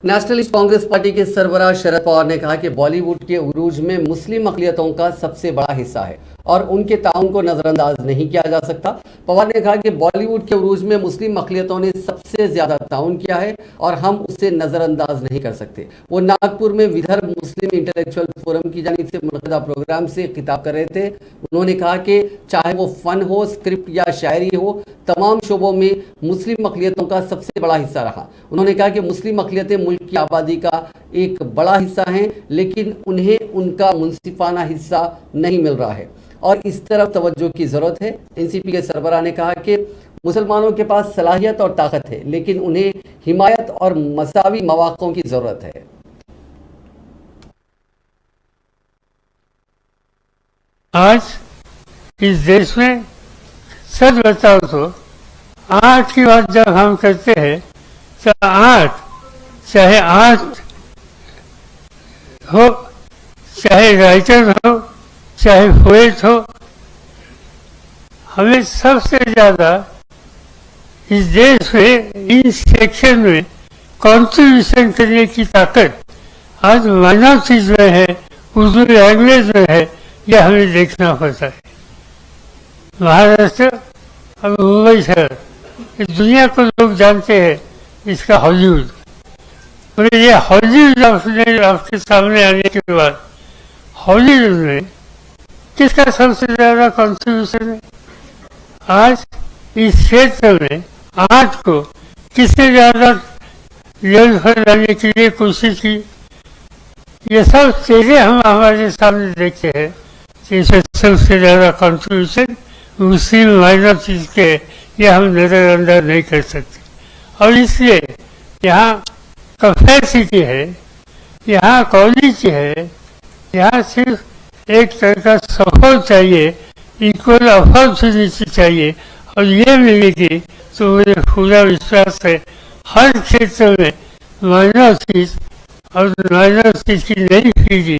Nationalist Congress party के सरबराह शरद पवार ने कहा कि बॉलीवुड के उरूज में मुस्लिम अक़लियतों का सबसे बड़ा हिस्सा है और उनके ताउन को नजरअंदाज नहीं किया जा सकता। पवार ने कहा कि बॉलीवुड के उरूज में मुस्लिम अक़लियतों ने सबसे ज्यादा ताउन किया है और हम उसे नजरअंदाज नहीं कर सकते। वो नागपुर में विदर्भ मुस्लिम इंटेलेक्चुअल फोरम की जानिब से मुनक़दा प्रोग्राम से खिताब कर रहे थे। उन्होंने कहा कि चाहे वो फन हो, स्क्रिप्ट या शायरी हो, तमाम शोबों में मुस्लिम अक़लियतों का सबसे बड़ा हिस्सा रहा। उन्होंने कहा कि मुस्लिम अक़लियतें मुल्क की आबादी का एक बड़ा हिस्सा हैं, लेकिन उन्हें उनका मुनसिफाना हिस्सा नहीं मिल रहा है और इस तरफ तवज्जो की ज़रूरत है। एनसीपी के सरबराह ने कहा कि मुसलमानों के पास सलाहियत और ताकत है, लेकिन उन्हें हिमायत और मसावी मौक़ों की ज़रूरत है। आज इस देश में सच बताओ तो आर्ट की बात जब हम करते हैं तो चाहे आर्ट हो, चाहे राइटर हो, चाहे पोएट हो, हमें सबसे ज़्यादा इस देश में इन सेक्शन में कंट्रीब्यूशन करने की ताकत आज माइनॉरिटीज में है, उर्दू लैंग्वेज में है। यह हमें देखना पड़ता है। महाराष्ट्र और मुंबई शहर इस दुनिया को लोग जानते हैं इसका हॉलीवुड, और ये हॉलीवुड आपके सामने आने के बाद हॉलीवुड में किसका सबसे ज़्यादा कंट्रीब्यूशन है? आज इस क्षेत्र में आर्ट को किसने ज़्यादा लेवल पर लाने के लिए कोशिश की? ये सब चीज़ें हम हमारे सामने देखते हैं। इसमें सबसे ज़्यादा कंट्रीब्यूशन मुस्लिम माइनॉरिटीज के, यह हम नज़रअंदाज नहीं कर सकते। और इसलिए यहाँ कैपेसिटी है, यहाँ क्वालिटी है, यहाँ सिर्फ एक तरह का सपोर्ट चाहिए, इक्वल अपॉर्चुनिटी चाहिए, और ये मिलेगी तो मुझे पूरा विश्वास है हर क्षेत्र में माइनॉरिटीज और माइनॉरिटीज की नई पीढ़ी